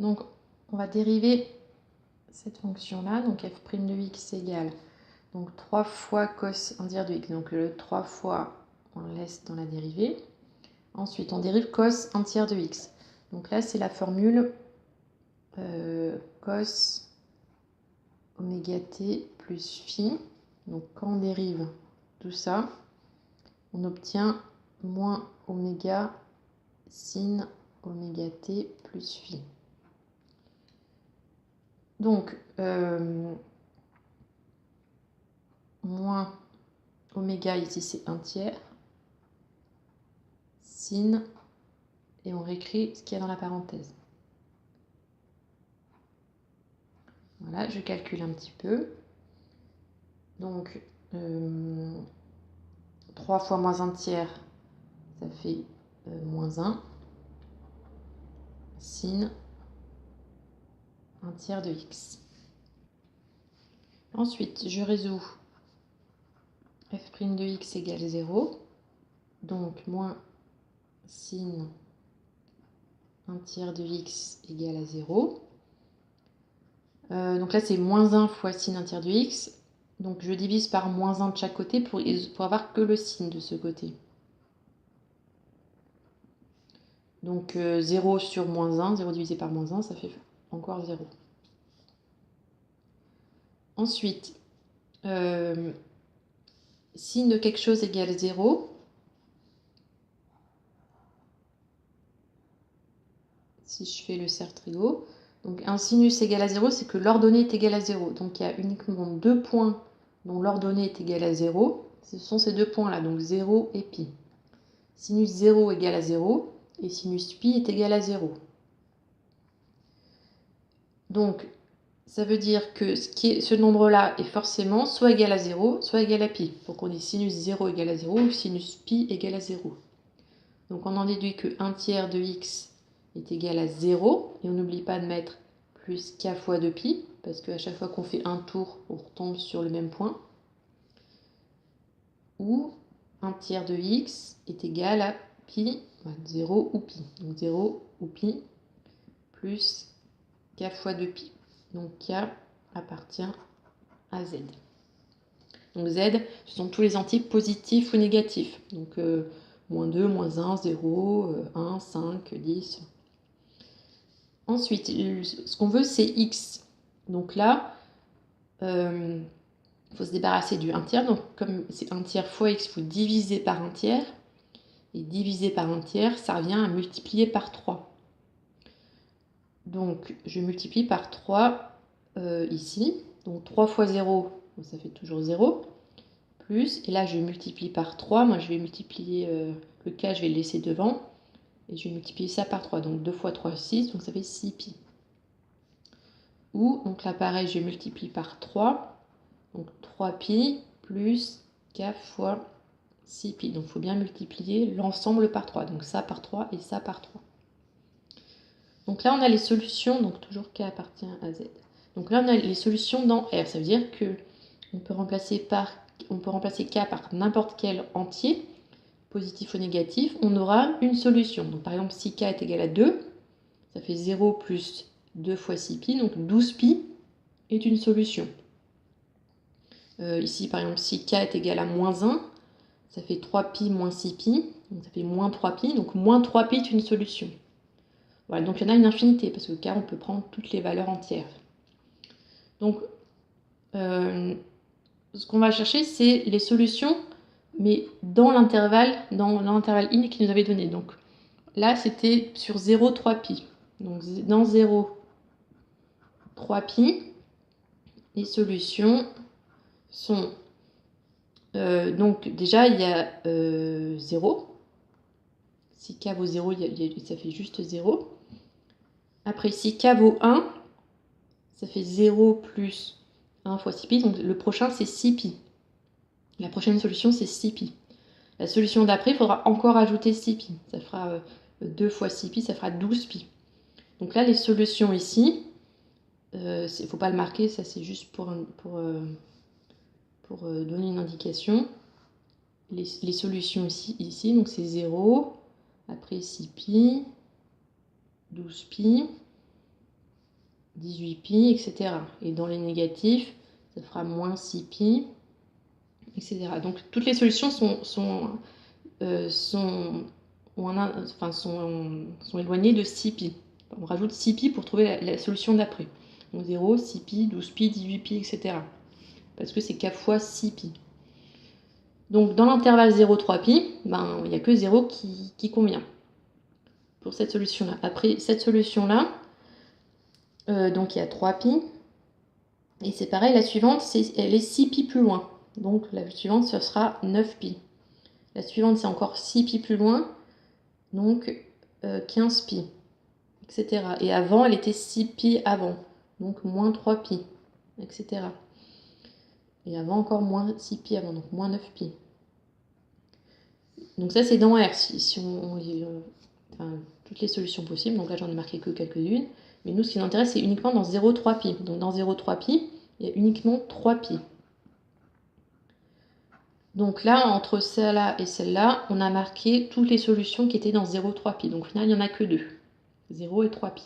Donc, on va dériver cette fonction-là. Donc, f' de x égale donc 3 fois cos 1 tiers de x. Donc, le 3 fois, on le laisse dans la dérivée. Ensuite, on dérive cos 1 tiers de x. Donc là, c'est la formule cos oméga t plus phi. Donc, quand on dérive tout ça, on obtient moins oméga sin oméga t plus phi. Donc, moins oméga, ici c'est 1 tiers, sin, et on réécrit ce qu'il y a dans la parenthèse. Voilà, je calcule un petit peu. Donc, 3 fois moins 1 tiers, ça fait moins 1, sin 1 tiers de x. Ensuite, je résous f' de x égale 0, donc moins sin 1 tiers de x égale à 0. Donc là, c'est moins 1 fois sin 1 tiers de x. Donc je divise par moins 1 de chaque côté pour avoir que le sin de ce côté. Donc 0 sur moins 1, 0 divisé par moins 1, ça fait encore 0. Ensuite, sin de quelque chose égale 0. Si je fais le cercle trigo, donc un sinus égal à 0, c'est que l'ordonnée est égale à 0. Donc il y a uniquement deux points dont l'ordonnée est égale à 0. Ce sont ces deux points-là, donc 0 et pi. Sinus 0 égale à 0 et sinus pi est égal à 0. Donc ça veut dire que ce nombre-là est forcément soit égal à 0, soit égal à pi. Donc on dit sinus 0 égale à 0 ou sinus pi égale à 0. Donc on en déduit que 1 tiers de x est égal à 0. Et on n'oublie pas de mettre plus k fois 2pi, parce qu'à chaque fois qu'on fait un tour, on retombe sur le même point. Ou 1 tiers de x est égal à pi, 0 ou pi. Donc 0 ou pi plus k fois 2pi. Donc k appartient à z. Donc z, ce sont tous les entiers positifs ou négatifs. Donc moins 2, moins 1, 0, 1, 5, 10. Ensuite, ce qu'on veut, c'est x. Donc là, il faut se débarrasser du 1 tiers. Donc comme c'est 1 tiers fois x, il faut diviser par 1 tiers. Et diviser par 1 tiers, ça revient à multiplier par 3. Donc je multiplie par 3 ici. Donc 3 fois 0, ça fait toujours 0. Plus, et là je multiplie par 3. Moi je vais multiplier le k, je vais le laisser devant. Et je vais multiplier ça par 3. Donc 2 fois 3, 6. Donc ça fait 6pi. Ou, donc là pareil, je multiplie par 3. Donc 3pi plus k fois 6pi. Donc il faut bien multiplier l'ensemble par 3. Donc ça par 3 et ça par 3. Donc là on a les solutions. Donc toujours k appartient à z. Donc là on a les solutions dans R. Ça veut dire que on peut remplacer k par n'importe quel entier, positif ou négatif. On aura une solution. Donc par exemple si k est égal à 2, ça fait 0 plus 2 fois 6pi, donc 12pi est une solution. Ici, par exemple, si k est égal à moins 1, ça fait 3pi moins 6pi, donc ça fait moins 3pi, donc moins 3pi est une solution. Voilà, donc il y en a une infinité, parce que k, on peut prendre toutes les valeurs entières. Donc, ce qu'on va chercher, c'est les solutions, mais dans l'intervalle in qui nous avait donné. Donc là, c'était sur 0, 3pi. Donc dans 0, 3pi, les solutions sont... donc déjà, il y a 0. Si k vaut 0, ça fait juste 0. Après, si k vaut 1, ça fait 0 plus 1 fois 6pi. Donc le prochain, c'est 6pi. La prochaine solution, c'est 6pi. La solution d'après, il faudra encore ajouter 6pi. Ça fera 2 fois 6pi, ça fera 12pi. Donc là, les solutions ici, il ne faut pas le marquer, ça c'est juste pour donner une indication. Les solutions ici, donc c'est 0, après 6pi, 12pi, 18pi, etc. Et dans les négatifs, ça fera moins 6pi, etc. Donc toutes les solutions sont éloignées de 6pi. On rajoute 6pi pour trouver la solution d'après. Donc 0, 6pi, 12pi, 18pi, etc. Parce que c'est k fois 6pi. Donc dans l'intervalle 0, 3pi, ben, il n'y a que 0 qui convient pour cette solution-là. Après cette solution-là, donc il y a 3pi. Et c'est pareil, la suivante, elle est 6pi plus loin. Donc la suivante, ce sera 9pi. La suivante, c'est encore 6pi plus loin, donc 15pi, etc. Et avant, elle était 6pi avant, donc moins 3pi, etc. Et avant, encore moins 6pi avant, donc moins 9pi. Donc ça, c'est dans R, si on lit toutes les solutions possibles. Donc là, j'en ai marqué que quelques-unes. Mais nous, ce qui nous intéresse, c'est uniquement dans 0, 3pi. Donc dans 0, 3pi, il y a uniquement 3pi. Donc là, entre celle-là et celle-là, on a marqué toutes les solutions qui étaient dans 0, 3pi. Donc au final, il n'y en a que 2. 0 et 3pi.